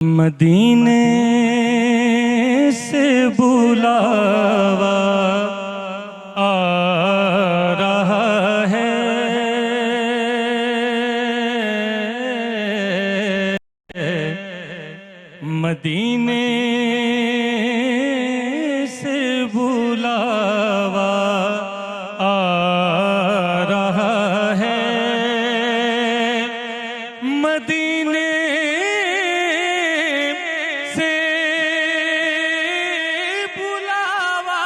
मदीने से बुलावा आ रहा है, मदीने से बुलावा आ रहा है, मदीने से बुलावा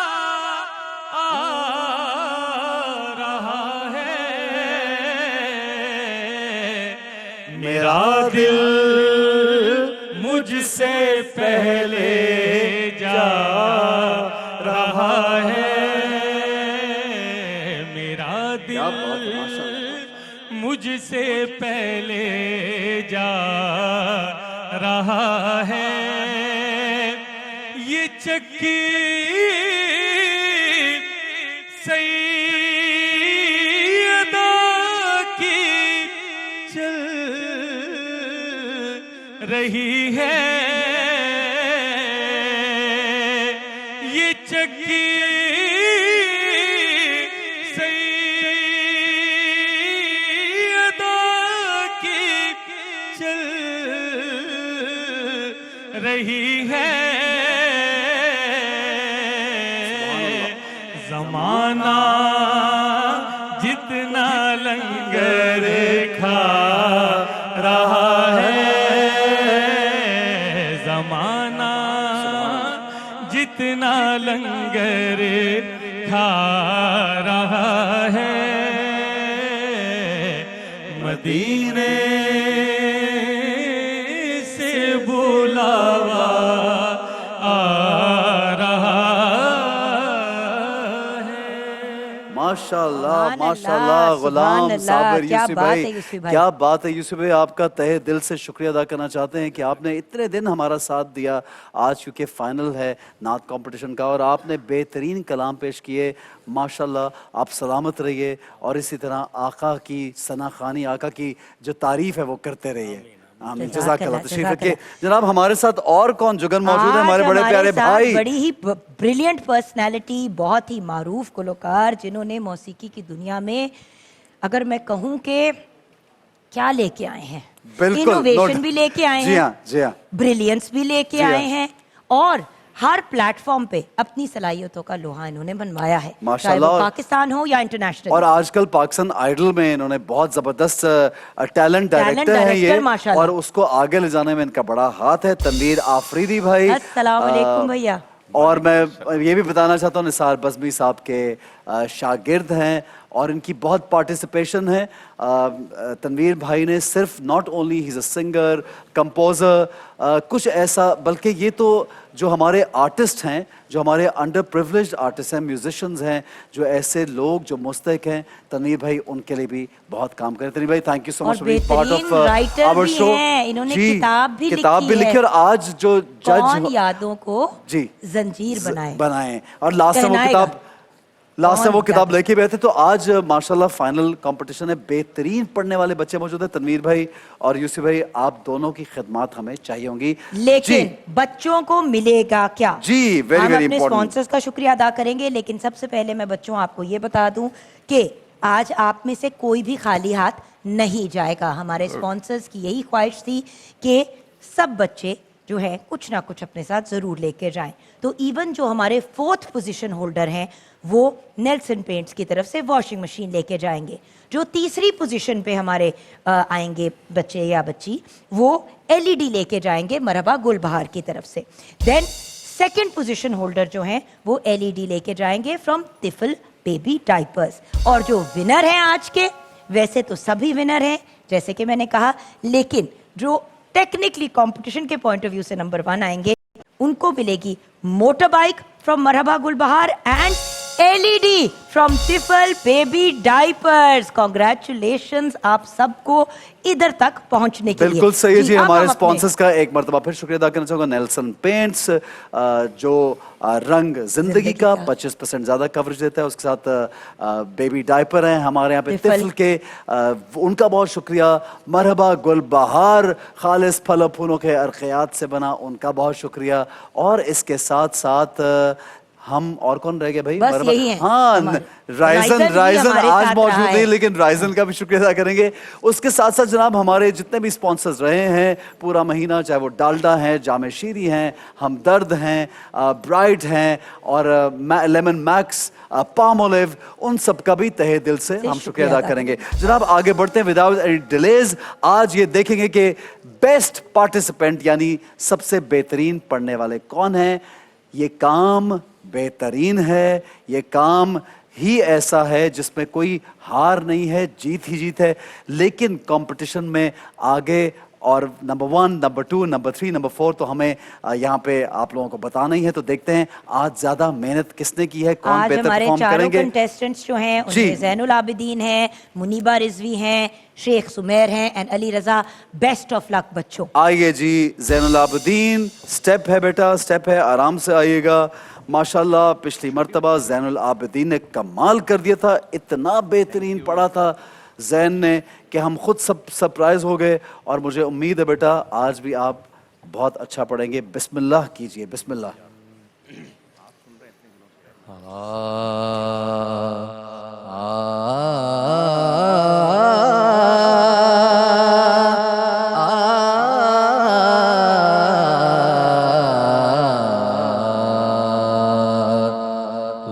आ रहा है, मेरा दिल मुझसे पहले जा रहा है, मेरा दिल मुझसे पहले जा रहा है, ये चक्की सैयदा की चल रही है, ये चक्की सैयदा की चल रही है, ज़माना जितना लंगर खा रहा है, ज़माना जितना लंगर खा रहा है, मदीने से बुलावा आ रहा है। माशाल्लाह माशाल्लाह गुलाम साबिर यूसुफ भाई, क्या बात है यूसुफ भाई, आपका तहे दिल से शुक्रिया अदा करना चाहते हैं कि आपने इतने दिन हमारा साथ दिया। आज क्योंकि फाइनल है नात कंपटीशन का और आपने बेहतरीन कलाम पेश किए, माशाल्लाह आप सलामत रहिए और इसी तरह आका की सना खानी, आका की जो तारीफ है वो करते रहिए। आमीन। जज़ाकल्लाह। तशरीफ रखिए जनाब। हमारे साथ और कौन जुगन मौजूद है? हमारे बड़े प्यारे भाई, बड़ी ही ब्रिलियंट पर्सनालिटी, बहुत ही मारूफ गुलकार, जिन्होंने मौसीकी की दुनिया में अगर मैं कहूँ कि क्या लेके आए हैं, इनोवेशन भी लेके आए हैं, जी हाँ, ब्रिलियंस भी लेके आए हैं और हर प्लेटफॉर्म पे अपनी सलाहियतों का लोहा इन्होंने बनवाया है, चाहे वो पाकिस्तान हो या इंटरनेशनल। और आजकल पाकिस्तान आइडल में इन्होंने बहुत जबरदस्त टैलेंट डायरेक्टर है ये, और उसको आगे ले जाने में इनका बड़ा हाथ है। तनवीर आफरीदी भाई, अस्सलाम वालेकुम भैया। और मैं ये भी बताना चाहता हूँ निसार बज़मी साहब के शागिर्द हैं और इनकी बहुत पार्टिसिपेशन है। तनवीर भाई ने सिर्फ not only he is a singer, composer, कुछ ऐसा, बल्कि ये तो जो हमारे आर्टिस्ट हैं, जो हमारे अंडर प्रिविलेज्ड आर्टिस्ट हैं, म्यूजिशियंस हैं, जो ऐसे लोग जो मुस्तहिक हैं, तनवीर भाई उनके लिए भी बहुत काम करें। तनवीर भाई thank you so much for being part of our show. इन्होंने किताब भी लिखी और आज जो जज यादों को जी जंजीर बनाए और लास्ट में वो किताब लेके बैठे। तो आज माशाल्लाह फाइनल कंपटीशन है, बेहतरीन पढ़ने वाले बच्चे मौजूद हैं। तनवीर भाई और यूसुफ भाई, आप दोनों की खिदमत हमें चाहिए होंगी, लेकिन बच्चों को मिलेगा क्या? जी वेरी वेरी इंपॉर्टेंट। स्पॉन्सर्स का शुक्रिया अदा करेंगे, लेकिन सबसे पहले मैं बच्चों आपको ये बता दूं कि आज आप में से कोई भी खाली हाथ नहीं जाएगा। हमारे स्पॉन्सर्स की यही ख्वाहिश थी कि सब बच्चे जो है कुछ ना कुछ अपने साथ ज़रूर लेके जाएं। तो इवन जो हमारे 4th पोजीशन होल्डर हैं वो नेल्सन पेंट्स की तरफ से वॉशिंग मशीन लेके जाएंगे। जो 3री पोजीशन पे हमारे आएंगे बच्चे या बच्ची, वो LED लेके जाएंगे मरहबा गुलबहार की तरफ से। देन 2nd पोजीशन होल्डर जो हैं वो LED लेके जाएंगे फ्रॉम तिफल बेबी डाइपर्स। और जो विनर हैं आज के, वैसे तो सभी विनर हैं जैसे कि मैंने कहा, लेकिन जो टेक्निकली कंपटीशन के पॉइंट ऑफ व्यू से नंबर 1 आएंगे, उनको मिलेगी motor bike from Marhaba Gulbahar and LED from टिफल बेबी डाइपर्स। कॉन्ग्रेचुलेशंस आप सबको इधर तक पहुंचने के लिए। बिल्कुल सही है जी। अब हमारे हम अपने- स्पॉन्सर्स का एक मरतबा फिर शुक्रिया अदा करना चाहूंगा। नेल्सन पेंट्स जो रंग जिंदगी का 25% ज्यादा कवरेज देता है, उसके साथ बेबी डायपर हैं हमारे यहाँ पे तिफल। तिफल के, उनका बहुत शुक्रिया। मरहबा गुलबहार खालिस फल फूलों के अर्कियात से बना, उनका बहुत शुक्रिया। और इसके साथ साथ हम और कौन रह गए भाई? बस मरहबा- यही हैं हाँ, हमारे। राइजन भी राइजन हमारे आज साथ मौजूद रहा है। नहीं, लेकिन राइजन का भी शुक्रिया अदा करेंगे। उसके साथ साथ जनाब हमारे जितने भी स्पॉन्सर्स रहे हैं पूरा महीना, चाहे वो डालडा हैं, जामे शीरी हैं, हमदर्द हैं, ब्राइट हैं और लेमन मैक्स, पाम ओलिव, उन सब का भी तहे दिल से हम शुक्रिया अदा करेंगे। जनाब आगे बढ़ते हैं विदाउट एनी डिलेज। आज ये देखेंगे कि बेस्ट पार्टिसिपेंट यानी सबसे बेहतरीन पढ़ने वाले कौन हैं। ये काम बेहतरीन है, ये काम ही ऐसा है जिसमें कोई हार नहीं है, जीत ही जीत है। लेकिन कंपटीशन में आगे और नंबर 1, नंबर 2, नंबर 3, नंबर 4 तो हमें यहाँ पे आप लोगों को बताना ही है। तो देखते हैं आज ज्यादा मेहनत किसने की है, कौन आज बेहतर हमारे परफॉर्म चारों करेंगे। कंटेस्टेंट्स जो हैं जी। उनमें ज़ैनुल आबिदीन हैं, मुनीबा रिजवी हैं, शेख सुमेर हैं and Ali Raza. Best of luck बच्चों। आइए जी, ज़ैनुल आबिदीन स्टेप है बेटा, स्टेप है, आराम से आइएगा। माशाल्लाह पिछली मर्तबा ज़ैनुल आबिदीन ने कमाल कर दिया था, इतना बेहतरीन पढ़ा था जैन ने कि हम खुद सब सरप्राइज हो गए। और मुझे उम्मीद है बेटा आज भी आप बहुत अच्छा पढ़ेंगे। बिस्मिल्लाह कीजिए, बिस्मिल्लाह।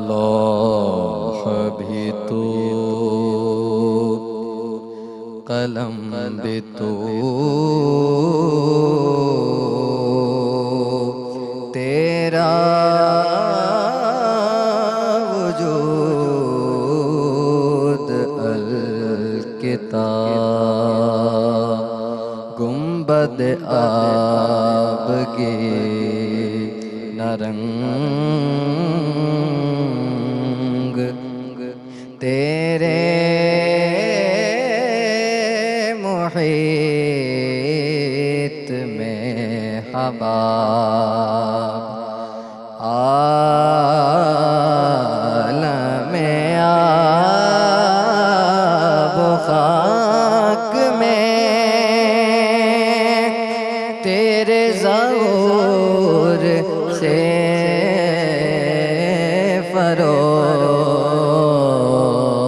लौह भी तो कलम भी तो तेरा वजूद अल-किताब गुंबद आबगे नरंग तेरे मुहीत में हवा आलम आब खाक में तेरे ज़हूर से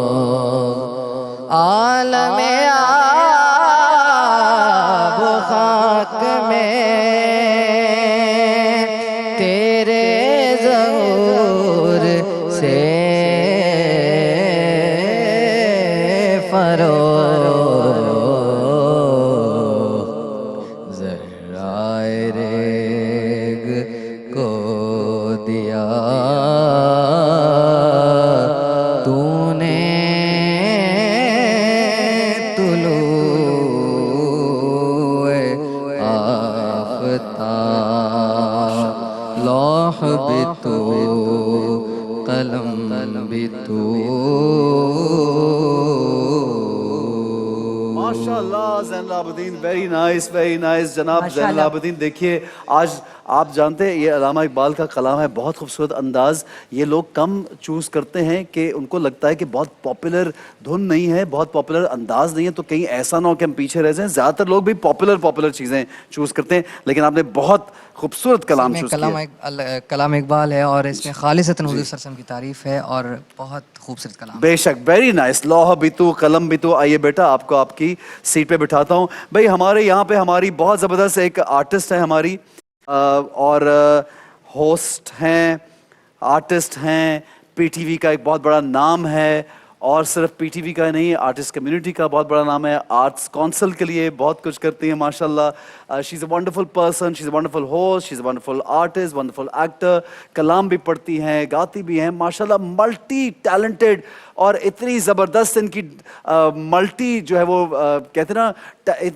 फरोग आलम आब खाक में तेरे ज़हूर से फरोग ज़हराए रेग को दिया तूने तुलूए आफ़ताब लौह भी तू कलम भी तू माशाल्लाह Zainul Abidin, very nice, very nice जनाब। माशाल्लाह। ज़ैनुल आबिदीन देखिए आज आप जानते हैं ये अल्लामा इकबाल का कलाम है, बहुत खूबसूरत अंदाज। ये लोग कम चूज़ करते हैं कि उनको लगता है कि बहुत पॉपुलर धुन नहीं है, बहुत पॉपुलर अंदाज नहीं है, तो कहीं ऐसा ना हो कि हम पीछे रह जाएं। ज़्यादातर लोग भी पॉपुलर चीज़ें चूज़ करते हैं, लेकिन आपने बहुत खूबसूरत कलाम इसमें चूज़ किया। कलाम इकबाल है और इसमें खालिसतन हुज़ूर सरसम की तारीफ है और बहुत खूबसूरत कलाम। बेशक, वेरी नाइस। लौह भी तू कलम भी तू। आइए बेटा आपको आपकी सीट पे बिठाता हूँ। भाई हमारे यहाँ पे हमारी बहुत ज़बरदस्त एक आर्टिस्ट है हमारी, और होस्ट हैं, आर्टिस्ट हैं, पीटीवी का एक बहुत बड़ा नाम है। और सिर्फ पीटीवी का नहीं, आर्टिस्ट कम्युनिटी का बहुत बड़ा नाम है। आर्ट्स काउंसिल के लिए बहुत कुछ करती है माशाल्लाह। She is a wonderful person, she is a wonderful host, she is a wonderful artist, wonderful actor. कलाम भी पढ़ती हैं, गाती भी हैं माशाल्लाह, मल्टी टैलेंटेड। और इतनी ज़बरदस्त इनकी मल्टी जो है वो कहते हैं ना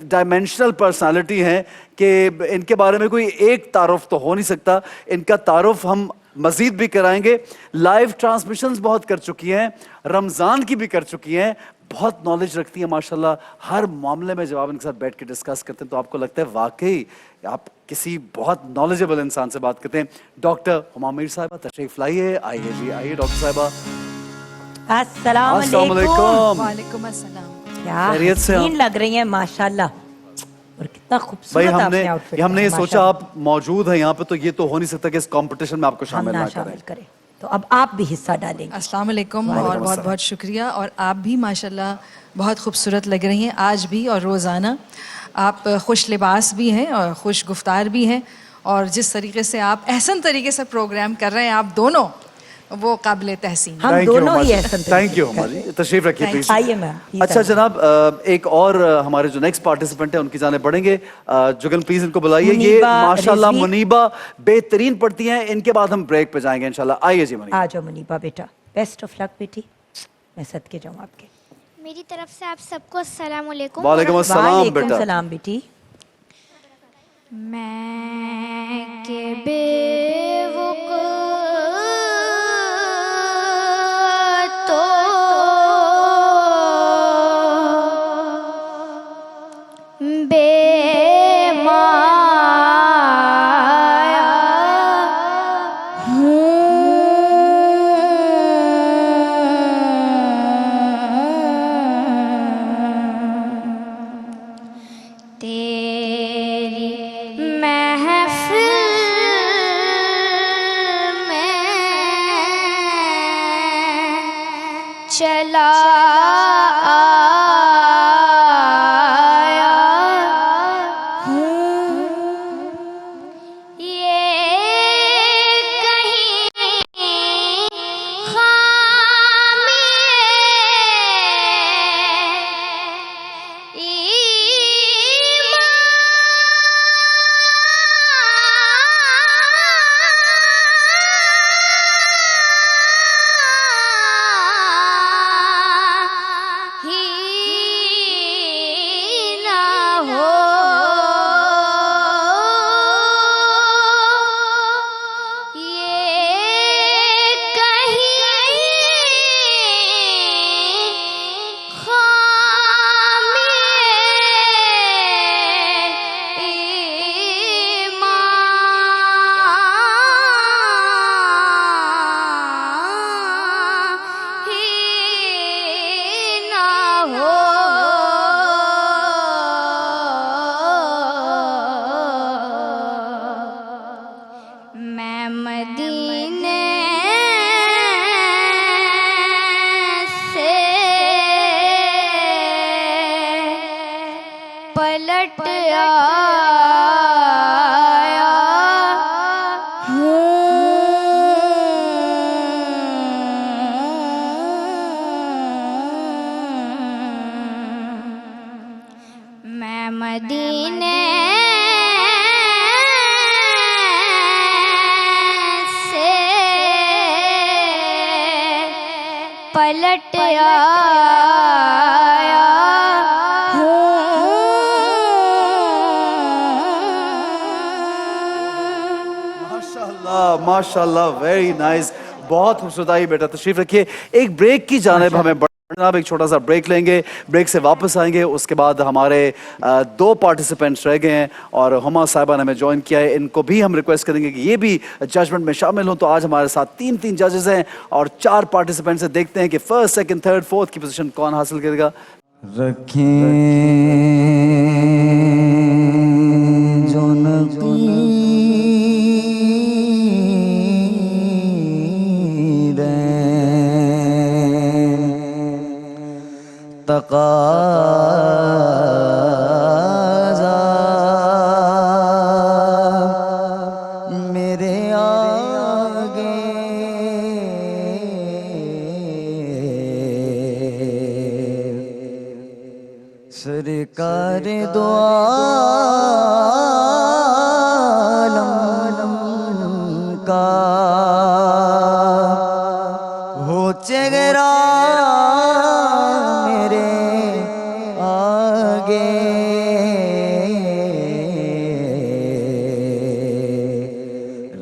डायमेंशनल पर्सनालिटी हैं कि इनके बारे में कोई एक तारुफ तो हो नहीं सकता। इनका तारुफ हम मजीद भी कराएंगे। लाइव ट्रांसमिशंस बहुत कर चुकी हैं, रमज़ान की भी कर चुकी हैं, बहुत नॉलेज रखती है माशाल्लाह। हर मामले में जब आप इनके साथ बैठ के डिस्कस करते हैं तो आपको लगता है वाकई आप किसी बहुत नॉलेजेबल इंसान से बात करते हैं। डॉक्टर हुमा मीर साहिबा तशरीफ लाइए, आइए जी, आइए डॉक्टर साहिबा। अस्सलाम अस्सलाम वालेकुम। वालेकुम अस्सलाम। क्या खैरियत से हसीन हो? लग रही है माशाल्लाह, और कितना भाई खूबसूरत हमने आपने आउटफिट हमने ये पहना, सोचा माशाल्लाह। आप मौजूद हैं यहाँ पे, तो ये तो हो नहीं सकता कि इस कंपटीशन में आपको हम शामिल ना ना शामिल करें। करें, तो अब आप भी हिस्सा डालेंगे। अस्सलाम वालेकुम वालेकुम और बहुत अस्सलाम। बहुत शुक्रिया। और आप भी माशाल्लाह बहुत खूबसूरत लग रही हैं आज भी और रोज़ाना। आप खुश लिबास भी हैं और खुश गुफ्तार भी हैं, और जिस तरीके से आप एहसन तरीके से प्रोग्राम कर रहे हैं आप दोनों, वो काबिल तहसीन। हम Thank you, दोनों हुमा ही जी। ऐसा थैंक यू हुमा जी, तशरीफ रखिए Thank प्लीज। आइए मैम, प्लीज अच्छा आइए। जनाब, एक और हमारे जो नेक्स्ट पार्टिसिपेंट है उनकी जाने पढ़ेंगे। जुगन प्लीज इनको बुलाइए। ये मुनीबा माशाल्लाह रिजवी। मुनीबा बेहतरीन पढ़ती हैं। इनके बाद हम ब्रेक पे जाएंगे इंशाल्लाह। आइए जी मुनीबा। आ जाओ मुनीबा बेटा, बेस्ट ऑफ लक बेटी, मैं सदके जाऊँ आपके। मेरी तरफ से आप सबको अस्सलाम वालेकुम। वालेकुम अस्सलाम वालेकुम बेटा। सलाम बेटी। मैं के तो बेमाया तेरी महफिल में चला आया हूँ। ये कहीं खामी ही ना हो। ये कहीं खामी ईमान ही ना हो। मैं मदीने से पलट आया हूँ। मैं मदीने से पलट आया हूँ। माशाल्लाह माशाल्लाह, वेरी नाइस, बहुत खूबसूरत आई बेटा। तशरीफ रखिए। एक ब्रेक की जानिब हमें बढ़ना, एक छोटा सा ब्रेक लेंगे, ब्रेक से वापस आएंगे। उसके बाद हमारे दो पार्टिसिपेंट्स रह गए हैं और हुमा साहिबा ने हमें ज्वाइन किया है। इनको भी हम रिक्वेस्ट करेंगे कि ये भी जजमेंट में शामिल हों। तो आज हमारे साथ तीन जजेस हैं और 4 पार्टिसिपेंट्स हैं। देखते हैं कि फर्स्ट, सेकंड, थर्ड, फोर्थ की पोजीशन कौन हासिल करेगा। रखें जो नकीरें तकाज़ा मेरे आगे सरकार दो आलम का हो चेहरा मेरे आगे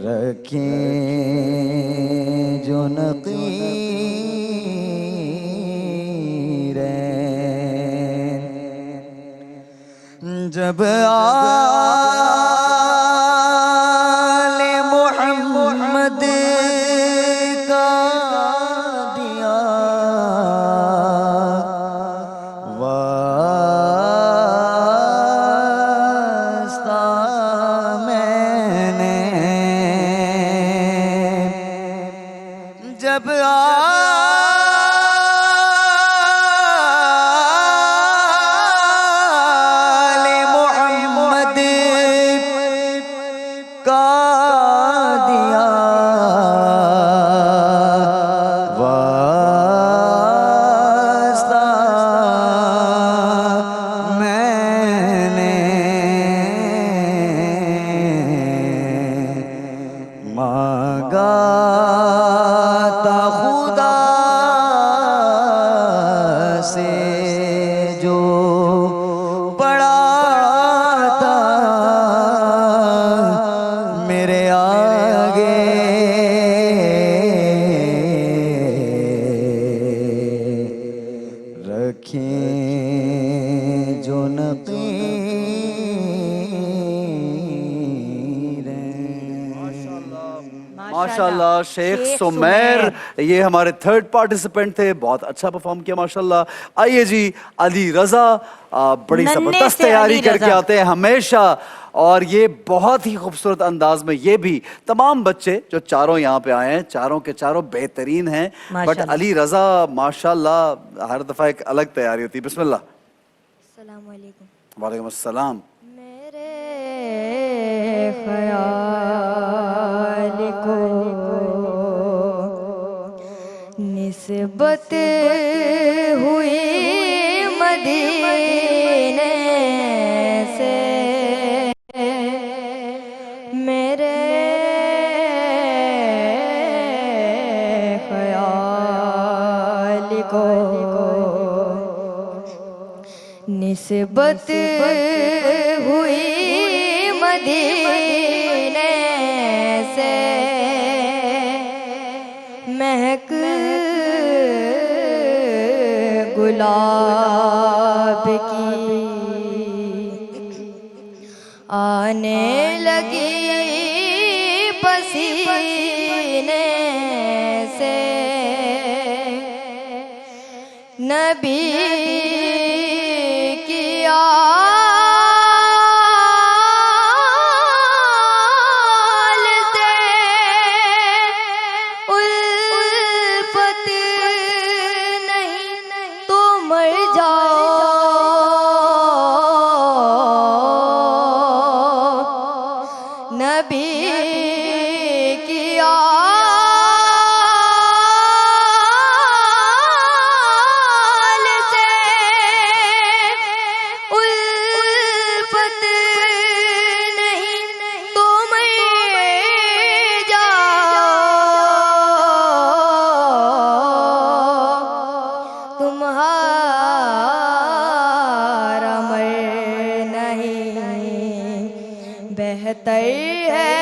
रखें का दिया वास्ता मैंने मांगा था खुदा से जो बड़ा था मेरे आगे रखें जो माशाल्लाह शेख सुमेर ये हमारे थर्ड पार्टिसिपेंट थे, बहुत अच्छा परफॉर्म किया माशाल्लाह। आइए जी अली रजा, बड़ी नन्हे जबरदस्त से तैयारी अली करके रजा। आते हैं हमेशा, और ये बहुत ही खूबसूरत अंदाज में ये भी तमाम बच्चे जो चारों यहाँ पे आए हैं चारों के चारों बेहतरीन हैं। बट माशाल्लाह। अली रजा माशाल्लाह हर दफा एक अलग तैयारी होती है। बिस्मिल्लाह। वालेकुम अस्सलाम। मेरे ख्याल को निस्बत हुई मदीने से, मेरे ख्याल को निस्बत हुई मदीने से, महक गुलाब की आने लगी पसीने से, नबी की आल से उल्फत नहीं तो मर जाओ, नबी की आल से उल्फत नहीं तो मर जाओ, तुम्हारा मर नहीं बेहतर है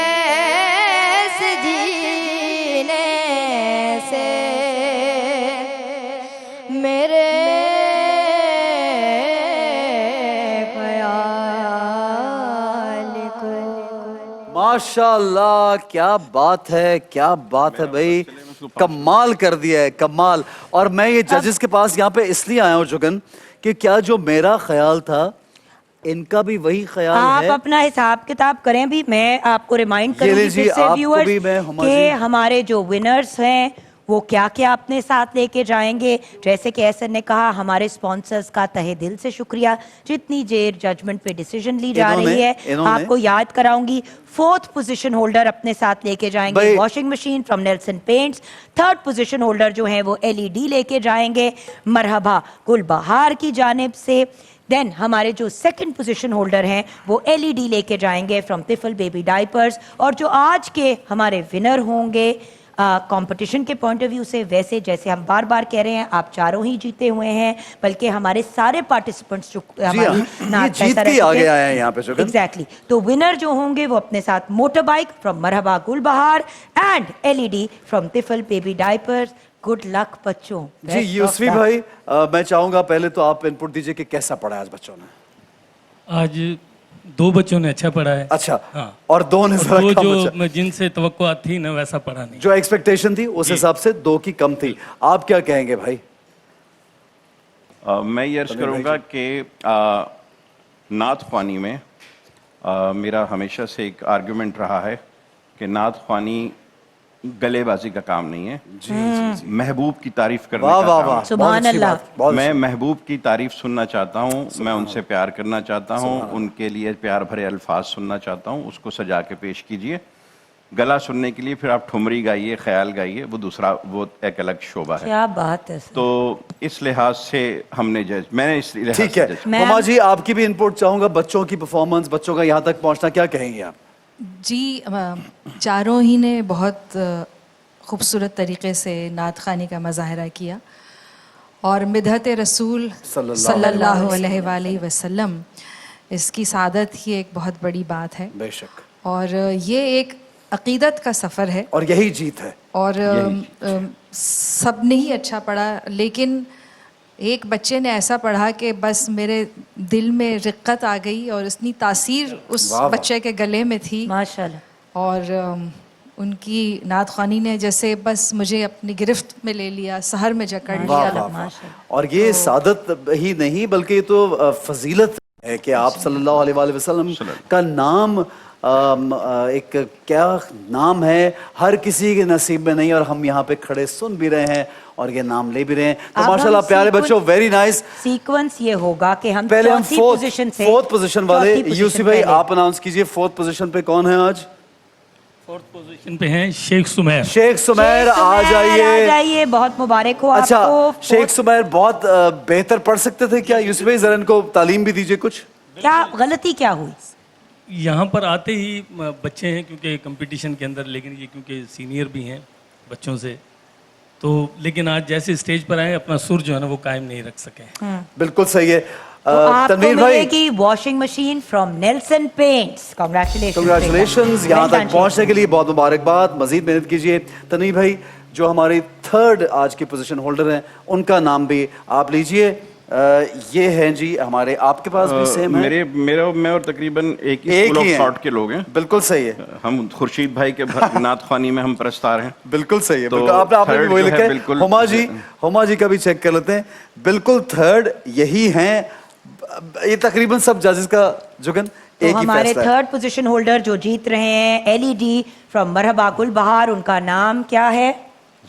इस जीने से, मेरे ख्याल को। माशाल्लाह क्या बात है, क्या बात है भाई, कमाल कर दिया है, कमाल। और मैं ये जजेस के पास यहाँ पे इसलिए आया हूँ जुगन कि क्या जो मेरा ख्याल था इनका भी वही ख्याल आप है। अपना हिसाब किताब करें भी। मैं आपको रिमाइंड ये करूंगी लीजिए, फिर से आपको व्यूअर्स भी मैं हुमा कि जी। हमारे जो विनर्स हैं वो क्या क्या अपने साथ लेके जाएंगे। जैसे कि एहसन ने कहा, हमारे स्पॉन्सर्स का तहे दिल से शुक्रिया, जितनी देर जजमेंट पे डिसीजन ली जा रही है। आपको याद कराऊंगी, 4th पोजीशन होल्डर अपने साथ लेके जाएंगे भाई- washing machine from Nelson paints. 3rd position holder जो है वो LED लेके जाएंगे मरहबा गुलबहार की जानिब से। देन हमारे जो 2nd पोजीशन होल्डर हैं वो LED लेके जाएंगे फ्रॉम तिफल बेबी डाइपर्स। और जो आज के हमारे विनर होंगे कंपटीशन के पॉइंट ऑफ व्यू से, वैसे जैसे हम बार बार कह रहे हैं, आप चारों ही जीते हुए हैं, बल्कि हमारे सारे पार्टिसिपेंट्स जो हमारी ये जीत के आगे आए हैं यहाँ पे जुगन। एग्जैक्टली। तो विनर जो होंगे वो अपने साथ motor bike from Marhaba Gulbahar and LED from तिफल बेबी डाइपर्स। गुड लक बच्चों। जी Best of यूसफी luck. भाई, मैं चाहूंगा पहले तो आप इनपुट दीजिए कि कैसा पढ़ा आज बच्चों ने। आज 2 बच्चों ने अच्छा पढ़ा है। अच्छा, हाँ। और 2 ने जरा वो कम जो अच्छा। जिनसे तवक्कुआत थी ना वैसा पढ़ा नहीं। जो एक्सपेक्टेशन थी उस हिसाब से 2 की कम थी। आप क्या कहेंगे भाई? मैं ये अर्ज करूँगा कि नात ख्वानी में मेरा हमेशा से एक आर्गुमेंट रहा है कि नात ख्वानी गलेबाजी का काम नहीं है, महबूब की तारीफ करने वाह का वाह काम वाह है। सुभान बहुत अच्छी अल्लाह। बात, बहुत मैं अच्छी। महबूब की तारीफ सुनना चाहता हूँ, मैं उनसे प्यार करना चाहता हूँ, उनके लिए प्यार भरे अल्फाज सुनना चाहता हूँ, उसको सजा के पेश कीजिए। गला सुनने के लिए फिर आप ठुमरी गाइए, ख्याल गाइए, वो दूसरा, वो एक अलग शोबा है। क्या बात है सर। तो इस लिहाज से हमने जज, मैंने इस लिहाज ठीक से है जज मैं- हुमा जी, आपकी भी इनपुट चाहूंगा। बच्चों की परफॉर्मेंस, बच्चों का यहाँ तक पहुँचना, क्या कहेंगे आप? जी चारों ही ने बहुत खूबसूरत तरीके से नात ख़ानी का मुजाहरा किया और मिदहत रसूल सल्लल्लाहु अलैहि वसल्लम, इसकी सादत ही एक बहुत बड़ी बात है। बेशक, और ये एक अकीदत का सफ़र है और यही जीत है। और सब ने ही अच्छा पढ़ा, लेकिन एक बच्चे ने ऐसा पढ़ा कि बस मेरे दिल में रिक्कत आ गई और इतनी तासीर उस वाह वाह। बच्चे के गले में थी माशाल्लाह। और उनकी नात ख़्वानी ने जैसे बस मुझे अपनी गिरफ्त में ले लिया, सहर में जकड़ वाह लिया। वाह वाह। और ये सादत ही नहीं बल्कि ये तो फजीलत है कि आप सल्लल्लाहु अलैहि वसल्लम का नाम एक क्या नाम है, हर किसी के नसीब में नहीं, और हम यहाँ पे खड़े सुन भी रहे हैं और ये नाम ले भी रहे हैं। तो अब माशाल्लाह हम प्यारे सीक्वेंस- बच्चों, वेरी नाइस। सीक्वेंस ये होगा कि हम पहले हम चौथी फोर्थ पोजीशन से पोजीशन वाले चौथी पोजीशन यूसी भाई पहले। आप अनाउंस कीजिए, फोर्थ पोजीशन पे कौन है आज? फोर्थ पोजीशन पे हैं शेख सुमैर। शेख सुमैर, आ आ जाइए। जाइए, बहुत मुबारक हो अच्छा, आपको। शेख सुमैर बहुत बेहतर पढ़ सकते थे क्या यूसुफ भाई? जरा इनको तालीम भी दीजिए कुछ। क्या गलती क्या हुई? यहाँ पर आते ही बच्चे हैं क्योंकि कंपटीशन के अंदर, लेकिन ये क्योंकि सीनियर भी हैं बच्चों से, तो लेकिन आज जैसे स्टेज पर आए अपना सुर जो है ना वो कायम नहीं रख सके। बिल्कुल सही है। तो आपको तनवीर भाई, मिलेगी washing machine from Nelson paints. Congratulations, यहाँ तक पहुँचने के लिए बहुत मुबारकबाद। मजीद मेहनत कीजिए। तनवीर भाई, जो हमारी थर्ड आज की पोजीशन होल्डर हैं, उनका नाम भी आप लीजिए। ये हैं जी हमारे, आपके पास भी सेम है? मैं और तकरीबन एक ही एक स्कूल ही ऑफ हैं। थॉट के लोग हैं। बिल्कुल सही है, हम खुर्शीद भाई के नात ख़्वानी में हम प्रस्तार हैं। बिल्कुल सही है। तो बिल्कुल, आपने भी third वही जो है लिखा है। बिल्कुल- हुमा जी का भी चेक कर लेते हैं। बिल्कुल थर्ड यही हैं। ये तकरीबन सब जजेस का जुगन तो एक ही हमारे फैसला है। थर्ड पोजीशन होल्डर जो जीत रहे हैं एलईडी फ्रॉम मरहबा गुलबहार, उनका नाम क्या है?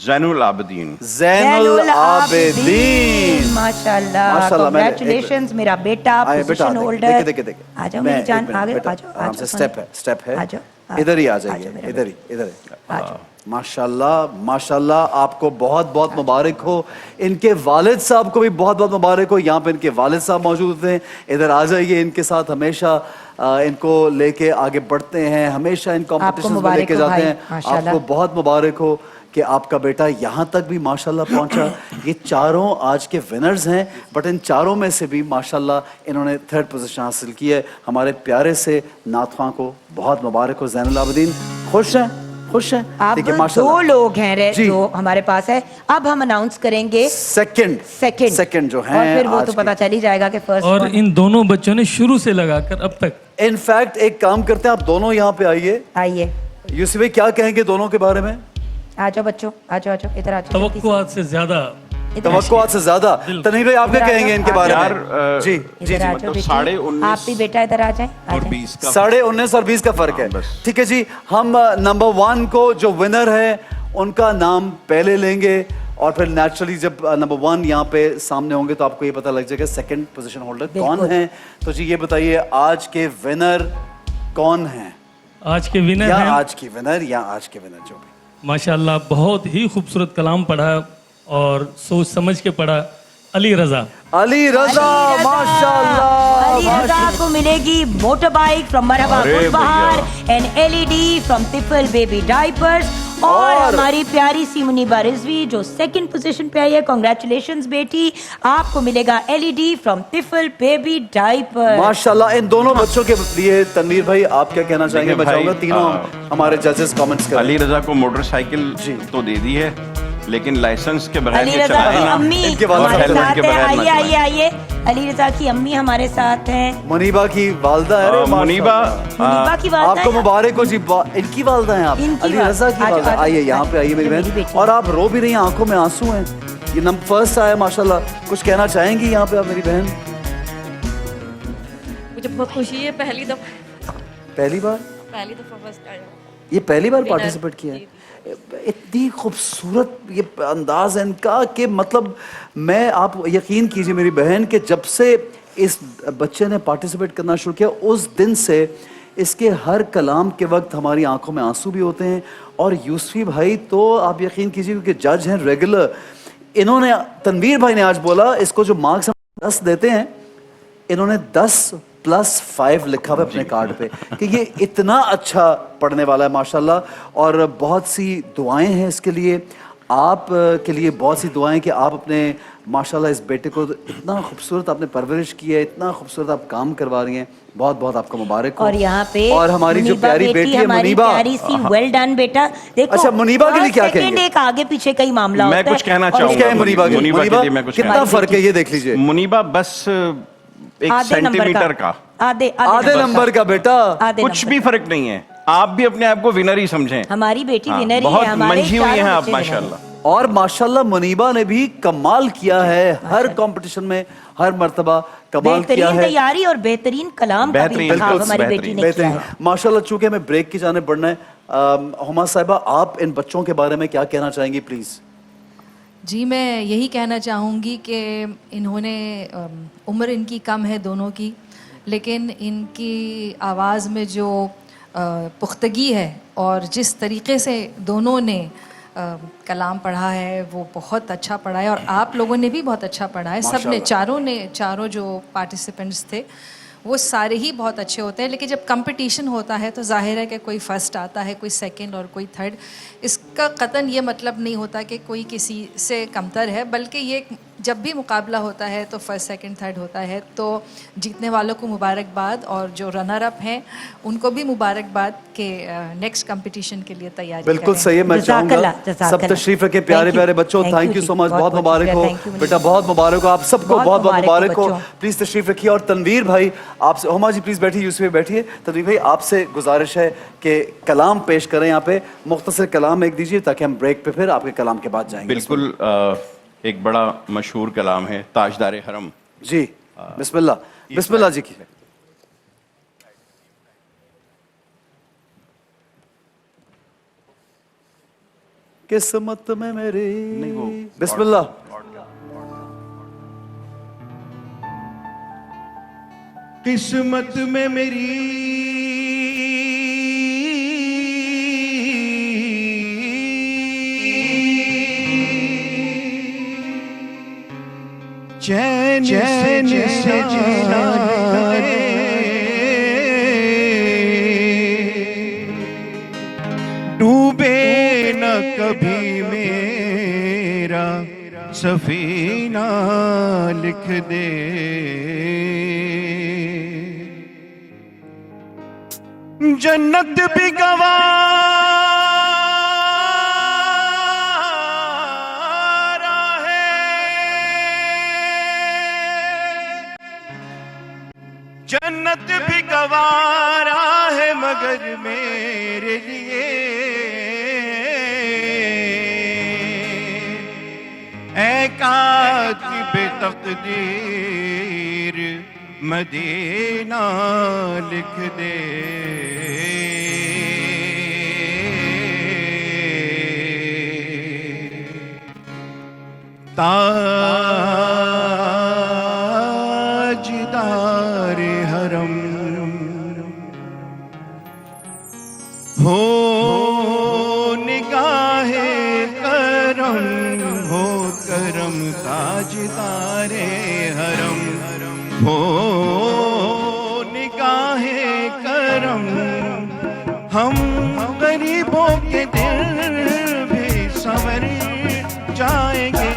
ज़ैनुल आबिदीन। ज़ैनुल आबिदीन। माशाल्लाह, माशाल्लाह, मैंने- कांग्रेचुलेशंस मेरा बेटा, आए बेटा, पोजीशन देखिए होल्डर। देखिए। आ जाओ मैं मेरी एक जान, मिनट, आगे बेटा, आ जाओ, आराम से स्टेप है, स्टेप है। आ जाओ, इधर ही आ आ जाओ जाइए, मेरा इधर ही, इधर ही। आ जाओ। माशाल्लाह माशाल्लाह, आपको बहुत बहुत मुबारक हो। इनके वालिद साहब को भी बहुत बहुत मुबारक हो। यहाँ पे इनके वालिद साहब मौजूद हैं। इधर आ जाइए, इनके साथ हमेशा इनको लेके आगे बढ़ते हैं, हमेशा इन कॉम्पिटिशन में मुबारक लेके हो जाते भाई, हैं। माशाल्लाह। आपको बहुत मुबारक हो कि आपका बेटा यहाँ तक भी माशाल्लाह पहुँचा। ये चारों आज के विनर्स हैं, बट इन चारों में से भी माशाल्लाह इन्होंने थर्ड पोजीशन हासिल की है। हमारे प्यारे से नातवां को बहुत मुबारक हो। ज़ैनुल आबिदीन, खुश हैं? खुश हैं? अब देखिए, दो माशाल्लाह। लोग हैं जी। जो हमारे पास है। अब हम अनाउंस करेंगे सेकंड जो हैं और फिर वो आज तो के। पता चल ही जाएगा कि फर्स्ट और इन दोनों बच्चों ने शुरू से लगाकर अब तक इनफैक्ट एक काम करते हैं, आप दोनों यहाँ पे आइए। आइए, यूसुफ भाई क्या कहेंगे दोनों के बारे में? आ जाओ बच्चों, आ जाओ, आ जाओ, इधर आ जाओ, जल्दी से। तवक्कुआत से ज्यादा तवक्कुआत से ज्यादा। तनवीर भाई, आप क्या इधर आ कहेंगे जाओ, इनके आ बारे यार, में? जी जी इधर आ जी। जाओ मतलब बेटी। 19.5 आप भी बेटा इधर आ जाए, आ और जाए। 20 का 19.5 और 20 का फर्क है। बस। ठीक है जी, हम नंबर 1 को जो विनर है उनका नाम पहले लेंगे और फिर नेचुरली जब नंबर 1 यहाँ पे सामने होंगे तो आपको ये पता लग जाएगा सेकंड पोजीशन होल्डर कौन बिल्कुल। है। तो जी ये बताइए, आज के विनर कौन है? आज के विनर या हैं आज की विनर या आज के विनर जो भी। माशाल्लाह, बहुत ही खूबसूरत कलाम पढ़ा और सोच समझ के पढ़ा। अली रजा। अली रजा, माशाल्लाह। अली रजा को मिलेगी मोटर बाइक फ्रॉम मरहबा अरे गुलबहार एंड एलईडी फ्रॉम तिफल बेबी डायपर्स। और हमारी प्यारी सी मुनीबा रिजवी जो सेकंड पोजीशन पे आई है, कांग्रेचुलेशंस बेटी, आपको मिलेगा एलईडी फ्रॉम तिफल बेबी डायपर। माशाल्लाह। इन दोनों बच्चों के लिए तनवीर भाई आप क्या कहना चाहेंगे? मैं देखिए भाई, चाहूंगा तीनों हमारे जजेस कमेंट्स करें। अली रजा को मोटरसाइकिल तो दे दी है, लेकिन लाइसेंस के बगैर अली ये रजा चलाए की ना। अम्मी इनके वालिद हमारे हेलमेट साथ के है। बगैर आइए मत आइए आइए, अली रजा की अम्मी हमारे साथ हैं। मुनीबा की वालदा है। अरे मुनीबा, माशाल्लाह। मुनीबा की वालदा आपको है। मुबारक हो जी। इनकी वालदा हैं आप? इनकी अली वालदा। रजा की आ जाओ, वालदा। आ जाओ, आइए यहाँ पे आइए मेरी मेरी बहन। बेटी। और आप रो भी रही हैं, आंखों में आंसू हैं। ये नंबर फर्स्ट आया माशाल्लाह। कुछ कहना चाहेंगी यहाँ पे आप मेरी बहन? मुझे बहुत खुशी है, पहली दफ़ा पहली बार फर्स्ट आया। ये पहली बार पार्टिसिपेट किया है? इतनी खूबसूरत ये अंदाज है इनका कि मतलब मैं, आप यकीन कीजिए मेरी बहन, कि जब से इस बच्चे ने पार्टिसिपेट करना शुरू किया उस दिन से इसके हर कलाम के वक्त हमारी आंखों में आंसू भी होते हैं। और यूसुफी भाई तो आप यकीन कीजिए क्योंकि जज हैं रेगुलर, इन्होंने, तनवीर भाई ने आज बोला इसको जो मार्क्स 10 देते हैं, इन्होंने 10+5 लिखा हुआ अपने कार्ड पे कि ये इतना अच्छा पढ़ने वाला है माशाल्लाह। और बहुत सी दुआएं हैं इसके लिए, आप के लिए बहुत सी दुआएं कि आप अपने माशाल्लाह इस बेटे को इतना खूबसूरत आपने परवरिश की है, इतना खूबसूरत आप काम करवा रही हैं, बहुत बहुत आपको मुबारक हो। और यहाँ पे और हमारी जो प्यारी बेटी है हमारी मुनीबा, प्यारी सी, वेल डन बेटा। देखो अच्छा, मुनीबा के लिए क्या कहेंगे? एक आगे पीछे कई मामला होता मैं है। कुछ कहना और चाहूंगा मुनीबा के लिए मैं कुछ कितना फर्क है ये देख लीजिए। मुनीबा बस एक आधे नंबर सेंटीमीटर का, आधे नंबर का बेटा, आधे कुछ नंबर भी फर्क नहीं है। आप भी अपने आप को विनर ही समझें। हमारी बेटी हाँ, विनर ही बहुत है, हमारे मंझी हुई हैं चारों आप बच्चे माशाल्लाह। और माशाल्लाह मुनीबा ने भी कमाल किया है हर कंपटीशन में, हर मर्तबा कमाल किया बेहतरीन है। तैयारी और बेहतरीन कलाम का भी बेहतरीन, इंतखाब बिल्कुल हमारी बेटी ने किया बेहतरीन है। माशाल्लाह। चूंकि हमें ब्रेक की जाने बढ़ना है, हुमा साहिबा आप इन बच्चों के बारे में क्या कहना चाहेंगी प्लीज? जी, मैं यही कहना चाहूँगी कि इन्होंने उम्र इनकी कम है दोनों की, लेकिन इनकी आवाज़ में जो पुख्तगी है और जिस तरीके से दोनों ने कलाम पढ़ा है वो बहुत अच्छा पढ़ा है। और आप लोगों ने भी बहुत अच्छा पढ़ा है, सब ने, चारों जो पार्टिसिपेंट्स थे वो सारे ही बहुत अच्छे होते हैं। लेकिन जब कंपटीशन होता है तो जाहिर है कि कोई फर्स्ट आता है, कोई सेकंड और कोई थर्ड। इसका कतन ये मतलब नहीं होता कि कोई किसी से कमतर है, बल्कि ये जब भी मुकाबला होता है तो फर्स्ट सेकंड थर्ड होता है। तो जीतने वालों को मुबारकबाद और जो रनर अप हैं उनको भी मुबारकबाद के नेक्स्ट कंपटीशन के लिए तैयारी बिल्कुल करें। सही है। मैं चाहूंगा जज़ाकल्लाह। सब तशरीफ रखे प्यारे प्यारे बच्चों, थैंक यू सो मच, बहुत मुबारक हो बेटा, बहुत मुबारक हो आप सबको, बहुत बहुत मुबारक हो। प्लीज तशरीफ रखिए। और तनवीर भाई आपसे, हुमा जी प्लीज बैठिए, यूसुफ बैठिए। तनवीर भाई आपसे गुजारिश है कि कलाम पेश करें, यहाँ पे मुख्तसर कलाम एक दीजिए ताकि हम ब्रेक पे फिर आपके कलाम के बाद जाएंगे। बिल्कुल एक बड़ा मशहूर कलाम है ताजदारे हरम जी। बिस्मिल्लाह, बिस्मिल्लाह जी की। किस्मत में मेरी, बिस्मिल्लाह। किस्मत में मेरी चैन से जीना डूबे न कभी मेरा सफीना लिख दे। जन्नत भी गवारा है, जन्नत भी गवारा है मगर मेरे लिए ऐ कातिबे तकदीर मदीना लिख दे। ताजदार हरम हो निगाहे करम, हो करम ताजदारे हरम, हो निगाहे करम। हम गरीबों के दिल भी संवर जाएंगे।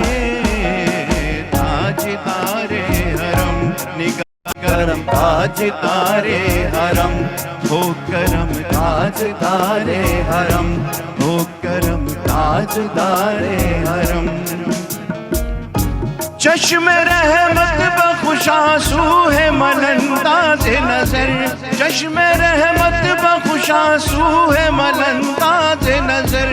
ताजदारे हरम निगाह करम, ताजदारे हरम हो करम, ताजदारे हरम हो करम, ताजदारे हरम। चश्मे रहमत बखुशासू है मलंदाज नजर, चश्मे रहमत बखुशासू है मलंदाज नजर।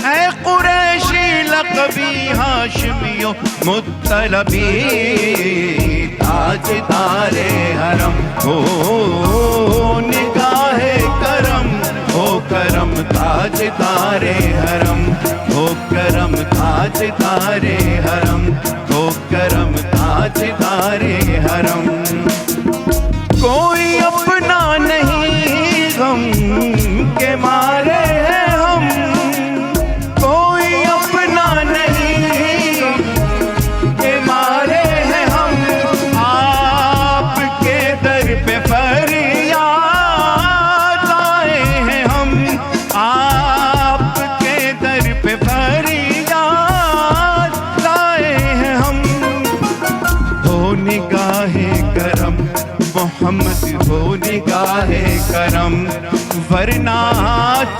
ऐ कुरैशी लक़बी हाशमियो मुत्तलबी ताजदारे हरम हो निगाहे करम, हो करम ताजदारे हरम, हो करम ताजदारे हरम, हो करम ताजदारे हरम। कोई अपना नहीं गम के मारे हैं हम, कोई अपना नहीं गम के मारे हैं हम। आपके दर पे फरियाद आए हैं हम, आपके दर पे फरियाद आए हैं हम। हो निगाहे करम मोहम्मद, हो निगाहे करम, वरना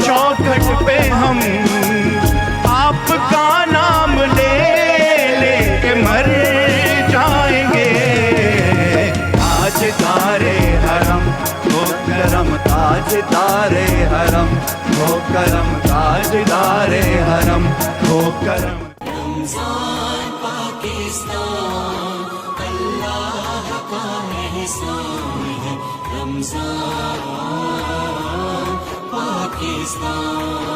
चौखट पे हम आपका नाम ले लेके मर जाएंगे। ताजदारे हरम, हो करम ताजदारे हरम, हो करम ताजदारे हरम, हो करम। Ramadan, Pakistan.